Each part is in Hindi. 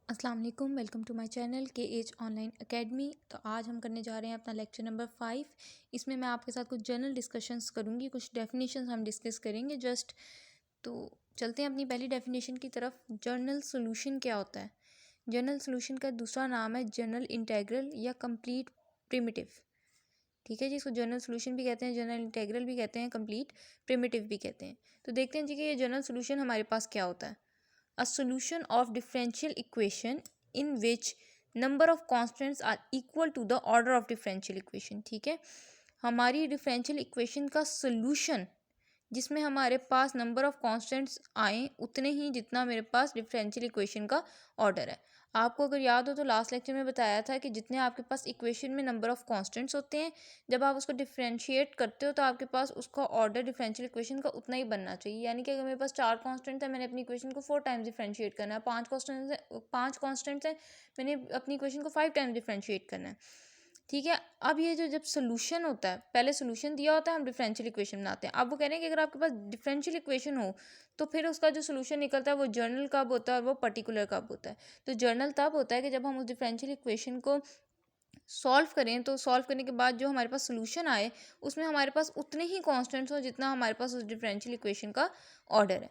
अस्सलाम वालेकुम, वेलकम टू माय चैनल के एज ऑनलाइन एकेडमी। तो आज हम करने जा रहे हैं अपना लेक्चर नंबर 5। इसमें मैं आपके साथ कुछ जनरल डिस्कशंस करूँगी, कुछ डेफिनेशंस हम डिस्कस करेंगे जस्ट। तो चलते हैं अपनी पहली डेफिनेशन की तरफ। जर्नल सोल्यूशन क्या होता है? जर्नल सोल्यूशन का दूसरा नाम है जनरल इंटेग्रल या कंप्लीट प्रिमिटिव। ठीक है जी, इसको जनरल सोल्यूशन भी कहते हैं, जनरल इंटेग्रल भी कहते हैं, कंप्लीट प्रिमिटिव भी कहते हैं। तो देखते हैं जी कि ये जनरल सोल्यूशन हमारे पास क्या होता है। A solution of differential equation in which number of constants are equal to the order of differential equation। ठीक है, हमारी डिफरेंशियल इक्वेशन का सोल्यूशन जिसमें हमारे पास नंबर ऑफ कांस्टेंट्स आए उतने ही जितना मेरे पास डिफरेंशियल इक्वेशन का ऑर्डर है। आपको अगर याद हो तो लास्ट लेक्चर में बताया था कि जितने आपके पास इक्वेशन में नंबर ऑफ कांस्टेंट्स होते हैं, जब आप उसको डिफरेंशिएट करते हो तो आपके पास उसका ऑर्डर डिफरेंशियल इक्वेशन का उतना ही बनना चाहिए। यानी कि अगर मेरे पास 4 कांस्टेंट्स है, मैंने अपनी इक्वेशन को 4 टाइम्स डिफरेंशिएट करना है। 5 कांस्टेंट्स है, मैंने अपनी इक्वेशन को 5 टाइम्स डिफरेंशिएट करना है। ठीक है, अब ये जो जब सोल्यूशन होता है, पहले सोल्यूशन दिया होता है, हम डिफरेंशियल इक्वेशन बनाते हैं। अब वो कह रहे हैं कि अगर आपके पास डिफरेंशियल इक्वेशन हो तो फिर उसका जो सोल्यूशन निकलता है वो जर्नल कब होता है और वो पर्टिकुलर कब होता है। तो जर्नल तब होता है कि जब हम उस डिफरेंशियल इक्वेशन को सॉल्व करें, तो सॉल्व करने के बाद जो हमारे पास सोल्यूशन आए उसमें हमारे पास उतने ही कॉन्स्टेंट्स हो जितना हमारे पास उस डिफरेंशियल इक्वेशन का ऑर्डर है।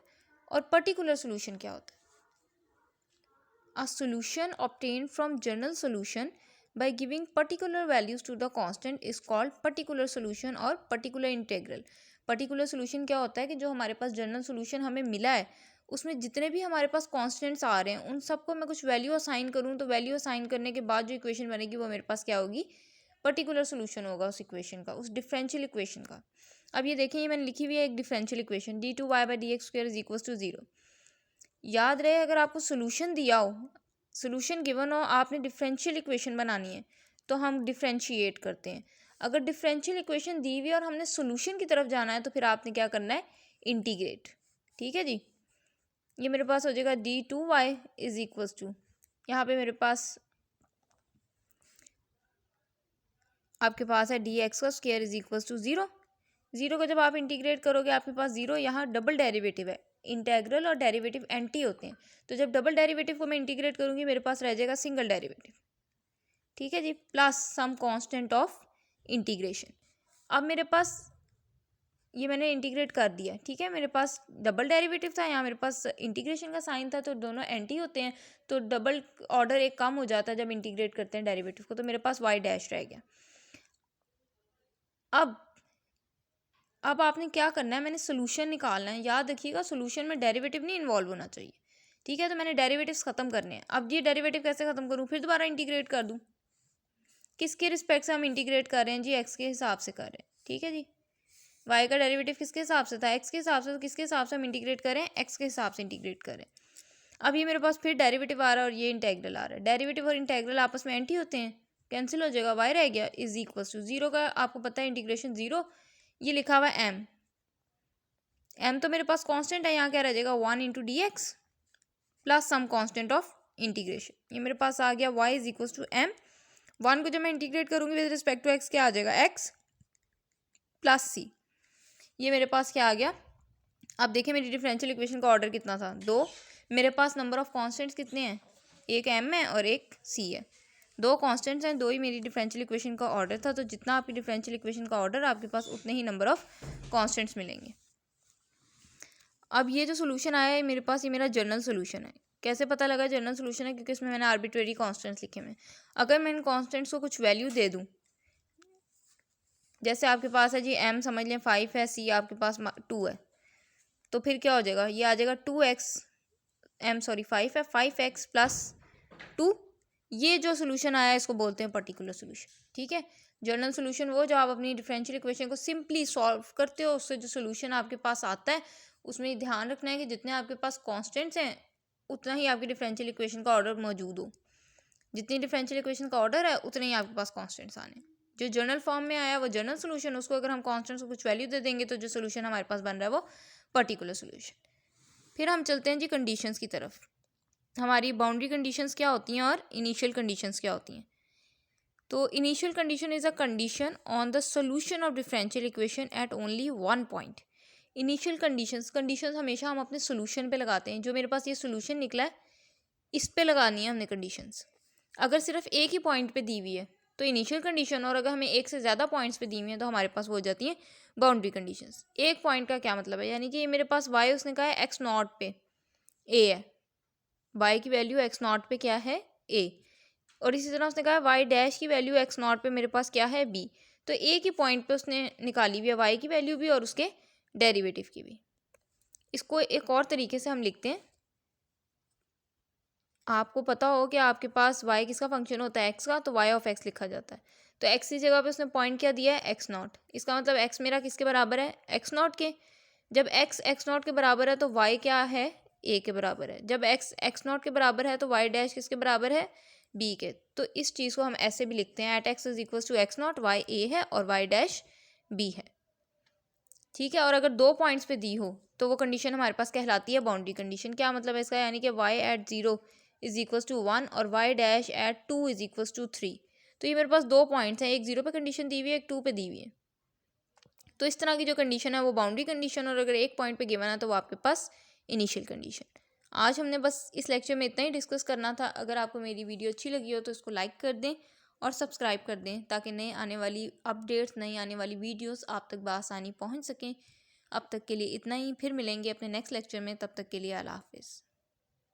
और पर्टिकुलर सोल्यूशन क्या होता है? A solution obtained from general solution by giving particular values to the constant is called particular solution और particular integral। particular solution क्या होता है कि जो हमारे पास जनरल सोल्यूशन हमें मिला है उसमें जितने भी हमारे पास कांस्टेंट्स आ रहे हैं उन सबको मैं कुछ वैल्यू असाइन करूँ, तो वैल्यू असाइन करने के बाद जो इक्वेशन बनेगी वो मेरे पास क्या होगी? पर्टिकुलर सोल्यूशन होगा उस इक्वेशन का, उस डिफरेंशियल इक्वेशन का। अब ये देखें, ये मैंने लिखी हुई है एक differential equation d2y/dx² is equal to 0। याद रहे, अगर आपको सोल्यूशन दिया हो, सोल्यूशन गिवन हो, आपने डिफरेंशियल इक्वेशन बनानी है तो हम डिफरेंशिएट करते हैं। अगर डिफरेंशियल इक्वेशन दी हुई है और हमने सोल्यूशन की तरफ जाना है तो फिर आपने क्या करना है? इंटीग्रेट। ठीक है जी, ये मेरे पास हो जाएगा d2y इज इक्वल्स टू, यहाँ पे मेरे पास आपके पास है dx² इज इक्वल्स टू 0। 0 को जब आप इंटीग्रेट करोगे आपके पास 0, यहाँ डबल डेरिवेटिव है। इंटेग्रल और डेरिवेटिव एंटी होते हैं, तो जब डबल डेरिवेटिव को मैं इंटीग्रेट करूँगी मेरे पास रह जाएगा सिंगल डेरिवेटिव। ठीक है जी, plus some constant of integration. अब मेरे पास ये मैंने इंटीग्रेट कर दिया। ठीक है, मेरे पास डबल डेरिवेटिव था, यहाँ मेरे पास इंटीग्रेशन का साइन था, तो दोनों एंटी होते हैं, तो डबल ऑर्डर एक कम हो जाता है जब इंटीग्रेट करते हैं डेरिवेटिव को। तो मेरे पास y डैश रह गया। अब आपने क्या करना है, मैंने सोल्यूशन निकालना है। याद रखिएगा, सोल्यूशन में डेरिवेटिव नहीं इन्वॉल्व होना चाहिए। ठीक है, तो मैंने डेरिवेटिव्स खत्म करने हैं। अब ये डेरिवेटिव कैसे खत्म करूँ? फिर दोबारा इंटीग्रेट कर दूँ। किसके रिस्पेक्ट से हम इंटीग्रेट कर रहे हैं जी? एक्स के हिसाब से कर रहे हैं। ठीक है जी, वाई का डेरिवेटिव किसके हिसाब से था? एक्स के हिसाब से। तो किसके हिसाब से हम इंटीग्रेट करें? एक्स के हिसाब से इंटीग्रेट करें। अब ये मेरे पास फिर डेरिवेटिव आ रहा है और ये इंटेग्रल आ रहा है। डेरिवेटिव और इंटेग्रल आपस में एंटी होते हैं, कैंसिल हो जाएगा, वाई रह गया इज इक्वल टू 0 का आपको पता है इंटीग्रेशन 0। ये लिखा हुआ है एम तो मेरे पास कांस्टेंट है, यहाँ क्या रह जाएगा? 1 into d x plus some constant of integration. ये मेरे पास आ गया y is equal to M. 1 को जब मैं इंटीग्रेट करूँगी विद रिस्पेक्ट टू एक्स क्या आ जाएगा? x प्लस सी। ये मेरे पास क्या आ गया? अब देखिए मेरी डिफरेंशियल इक्वेशन का ऑर्डर कितना था? 2। मेरे पास नंबर ऑफ कॉन्स्टेंट्स कितने हैं? एक m है और एक c है। 2 कॉन्स्टेंट्स हैं, 2 ही मेरी डिफरेंशियल इक्वेशन का ऑर्डर था। तो जितना आपकी डिफरेंशियल इक्वेशन का ऑर्डर आपके पास उतने ही नंबर ऑफ कॉन्स्टेंट्स मिलेंगे। अब ये जो सोल्यूशन आया है मेरे पास, ये मेरा जनरल सोल्यूशन है। कैसे पता लगा जनरल सोल्यूशन है? क्योंकि इसमें मैंने आर्बिट्रेरी कांस्टेंट्स लिखे हुए हैं। अगर मैं इन कांस्टेंट्स को कुछ वैल्यू दे दूं, जैसे आपके पास है जी m समझ लें 5 है, c आपके पास 2 है, तो फिर क्या हो जाएगा? ये आ जाएगा 2x, m सॉरी 5 है, 5x प्लस 2। ये जो सोल्यूशन आया है इसको बोलते हैं पर्टिकुलर सोल्यूशन। ठीक है, जनरल सोल्यूशन वो जो आप अपनी डिफरेंशियल इक्वेशन को सिंपली सॉल्व करते हो, उससे जो सोल्यूशन आपके पास आता है उसमें ध्यान रखना है कि जितने आपके पास कांस्टेंट्स हैं उतना ही आपकी डिफरेंशियल इक्वेशन का ऑर्डर मौजूद हो। जितनी डिफरेंशियल इक्वेशन का ऑर्डर है उतने ही आपके पास कांस्टेंट्स आने। जो जनरल फॉर्म में आया वो जनरल सोल्यूशन, उसको अगर हम कांस्टेंट्स को कुछ वैल्यू दे देंगे तो जो सोल्यूशन हमारे पास बन रहा है वो पर्टिकुलर सोल्यूशन। फिर हम चलते हैं जी कंडीशंस की तरफ। हमारी बाउंड्री कंडीशंस क्या होती हैं और इनिशियल कंडीशंस क्या होती हैं? तो initial condition is a condition on the solution of differential equation at only one point. Initial conditions हमेशा हम अपने सोल्यूशन पे लगाते हैं। जो मेरे पास ये सोल्यूशन निकला है इस पे लगानी है हमने कंडीशंस। अगर सिर्फ एक ही पॉइंट पे दी हुई है तो इनिशियल कंडीशन, और अगर हमें एक से ज़्यादा पॉइंट्स पे दी हुई है तो हमारे पास वो हो जाती हैं बाउंड्री कंडीशंस। एक पॉइंट का क्या मतलब है, यानी कि ये मेरे पास y उसने कहा है x नॉट पे a है, y की वैल्यू x नॉट पे क्या है a, और इसी तरह उसने कहा है y डैश की वैल्यू x नॉट पे मेरे पास क्या है b। तो एक ही पॉइंट पे उसने निकाली हुई है y की वैल्यू भी और उसके डेरिवेटिव की भी। इसको एक और तरीके से हम लिखते हैं, आपको पता हो कि आपके पास y किसका फंक्शन होता है x का, तो y ऑफ x लिखा जाता है। तो x की जगह पे उसने पॉइंट क्या दिया है x नॉट, इसका मतलब x मेरा किसके बराबर है x नॉट के। जब x नॉट के बराबर है तो y क्या है a के बराबर है। जब x नॉट के बराबर है तो y डैश किसके बराबर है b के। तो इस चीज़ को हम ऐसे भी लिखते हैं at x is equal to x naught, y a है और y डैश b है। ठीक है, और अगर दो पॉइंट्स पे दी हो तो वो कंडीशन हमारे पास कहलाती है बाउंड्री कंडीशन। क्या मतलब है इसका, यानी कि y at 0 is equals to 1 और y dash at 2 is equals to 3। तो ये मेरे पास दो पॉइंट्स हैं, एक 0 पे कंडीशन दी हुई है, एक 2 पे दी हुई है। तो इस तरह की जो कंडीशन है वो बाउंड्री कंडीशन, और अगर एक पॉइंट पे गिवन है तो वो आपके पास इनिशियल कंडीशन। आज हमने बस इस लेक्चर में इतना ही डिस्कस करना था। अगर आपको मेरी वीडियो अच्छी लगी हो तो इसको लाइक कर दें और सब्सक्राइब कर दें, ताकि नए आने वाली अपडेट्स, नई आने वाली वीडियोस आप तक बआसानी पहुंच सकें। अब तक के लिए इतना ही, फिर मिलेंगे अपने नेक्स्ट लेक्चर में, तब तक के लिए अल्लाह हाफिज़।